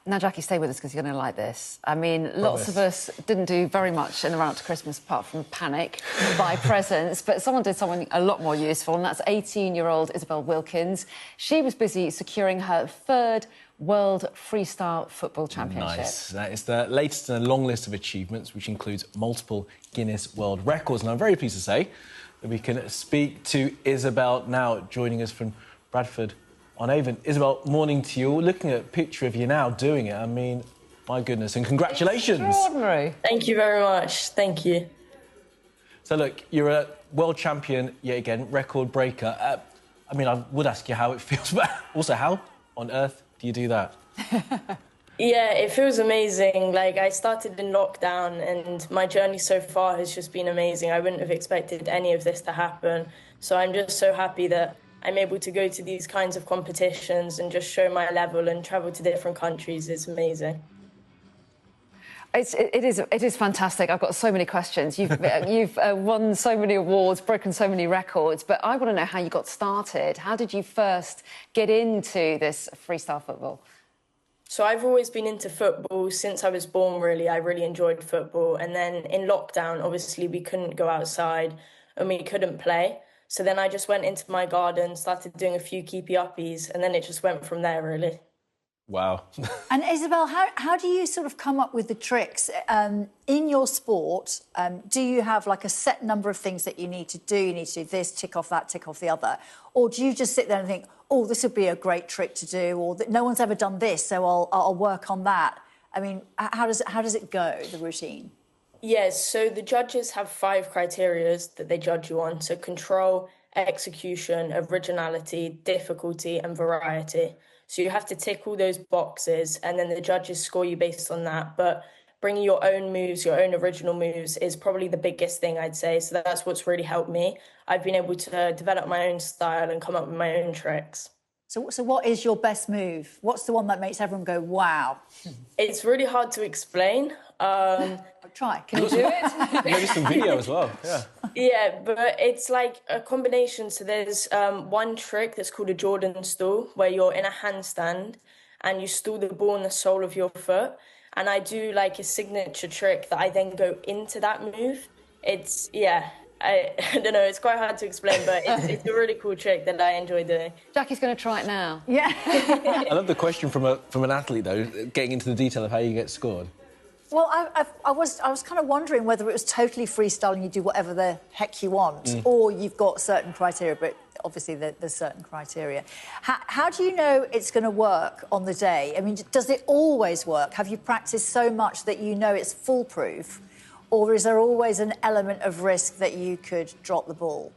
Now, Jackie, stay with us because you're going to like this. I mean, lots of us didn't do very much in the run up to Christmas apart from panic, buy presents, but someone did something a lot more useful, and that's 18-year-old Isabel Wilkins. She was busy securing her third World Freestyle Football Championship. Nice. That is the latest in a long list of achievements, which includes multiple Guinness World Records. And I'm very pleased to say that we can speak to Isabel now, joining us from Bradford-on-Avon. Isabel, morning to you. Looking at a picture of you now doing it, I mean, my goodness, and congratulations. Extraordinary. Thank you very much. Thank you. So, look, you're a world champion yet again, record breaker. I mean, I would ask you how it feels, but also how on earth do you do that? Yeah, it feels amazing. Like, I started in lockdown and my journey so far has just been amazing. I wouldn't have expected any of this to happen. So I'm just so happy that I'm able to go to these kinds of competitions and just show my level and travel to different countries. It's amazing. It is fantastic. I've got so many questions. You've won so many awards, broken so many records, but I want to know how you got started. How did you first get into this freestyle football? So I've always been into football since I was born, really. I really enjoyed football. And then in lockdown, obviously, we couldn't go outside and we couldn't play. So then I just went into my garden, started doing a few keepy-uppies, and then it just went from there, really. Wow. And Isabel, how do you sort of come up with the tricks? In your sport, do you have like a set number of things that you need to do? You need to do this, tick off that, tick off the other. Or do you just sit there and think, oh, this would be a great trick to do, or that no one's ever done this, so I'll work on that? I mean, how does it go, the routine? Yes, so the judges have 5 criteria that they judge you on. So control, execution, originality, difficulty, and variety. So you have to tick all those boxes, and then the judges score you based on that. But bringing your own moves, your own original moves, is probably the biggest thing, I'd say. So that's what's really helped me. I've been able to develop my own style and come up with my own tricks. So what is your best move? What's the one that makes everyone go, wow? It's really hard to explain. Try. Can you do it? Maybe some video as well, yeah. Yeah, but it's like a combination. So there's one trick that's called a Jordan stool, where you're in a handstand and you stool the ball on the sole of your foot. And I do like a signature trick that I then go into that move. It's, yeah, I don't know, it's quite hard to explain, but it's a really cool trick that I enjoy doing. Jackie's going to try it now. Yeah. I love the question from an athlete, though, getting into the detail of how you get scored. Well, I was kind of wondering whether it was totally freestyle and you do whatever the heck you want, or you've got certain criteria, but obviously there's certain criteria. How do you know it's going to work on the day? I mean, does it always work? Have you practiced so much that you know it's foolproof? Or is there always an element of risk that you could drop the ball?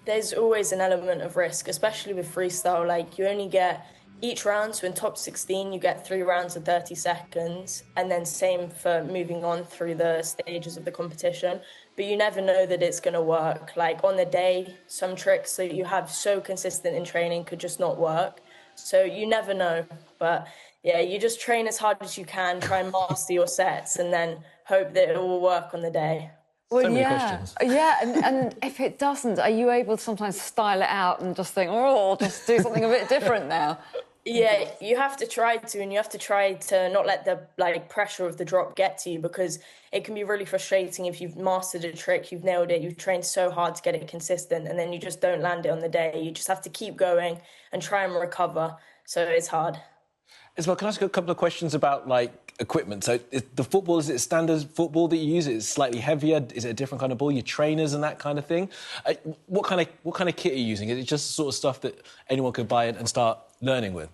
There's always an element of risk, especially with freestyle. Like, you only get each round, so in top 16, you get 3 rounds of 30 seconds, and then same for moving on through the stages of the competition. But you never know that it's going to work. Like, on the day, some tricks that you have so consistent in training could just not work. So you never know. But yeah, you just train as hard as you can, try and master your sets, and then hope that it will work on the day. Well, so many questions. Yeah, and if it doesn't, are you able to sometimes style it out and just think, oh, I'll just do something a bit different now? Yeah, you have to try to, and you have to try to not let the pressure of the drop get to you, because it can be really frustrating if you've mastered a trick, you've nailed it, you've trained so hard to get it consistent, and then you just don't land it on the day. You just have to keep going and try and recover. So it's hard. Isabel, can I ask you a couple of questions about, like, equipment? So the football, is it standard football that you use? Is it slightly heavier? Is it a different kind of ball? Your trainers and that kind of thing? What kind of kit are you using? Is it just the sort of stuff that anyone could buy and start learning with?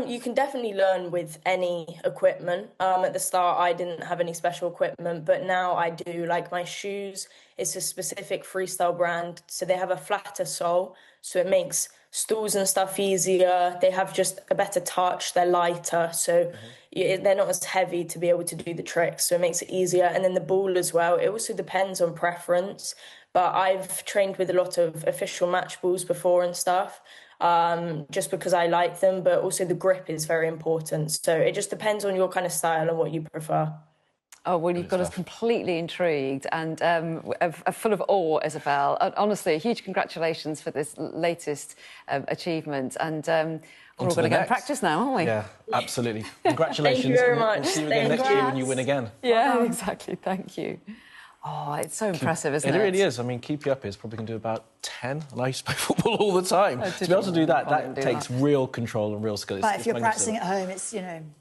You can definitely learn with any equipment. At the start, I didn't have any special equipment, but now I do. Like, my shoes, it's a specific freestyle brand, so they have a flatter sole, so it makes stools and stuff easier. They have just a better touch. They're lighter, so they're not as heavy to be able to do the tricks, so it makes it easier. And then the ball as well, it also depends on preference, but I've trained with a lot of official match balls before and stuff, just because I like them, but also the grip is very important. So it just depends on your kind of style and what you prefer. Oh, well, you've got us completely intrigued and full of awe, Isabel. Honestly, huge congratulations for this latest achievement. And We're all going to go and practice now, aren't we? Yeah, absolutely. Congratulations. Thank you very much. We'll see you again Thank next you. year when you win again. Yeah, exactly. Thank you. Oh, it's so impressive, isn't it? It really is. I mean, keep you up is probably going to do about 10. And I used to play football all the time. Oh, To be able to do that, can't that do takes that. real control and real skill. But if It's you're magnificent. practicing at home, it's,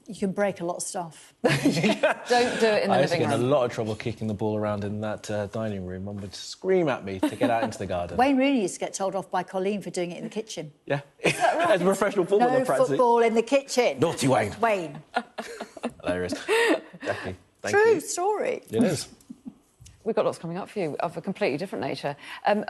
you can break a lot of stuff. Don't do it in the I used to living get in a room. lot of trouble kicking the ball around in that dining room. Mum would scream at me to get out into the garden. Wayne Rooney used to get told off by Colleen for doing it in the kitchen. Yeah. As a professional footballer, No practicing. football in the kitchen. Naughty Wayne. Wayne. Hilarious. Jackie, thank True you. story. It is. We've got lots coming up for you of a completely different nature.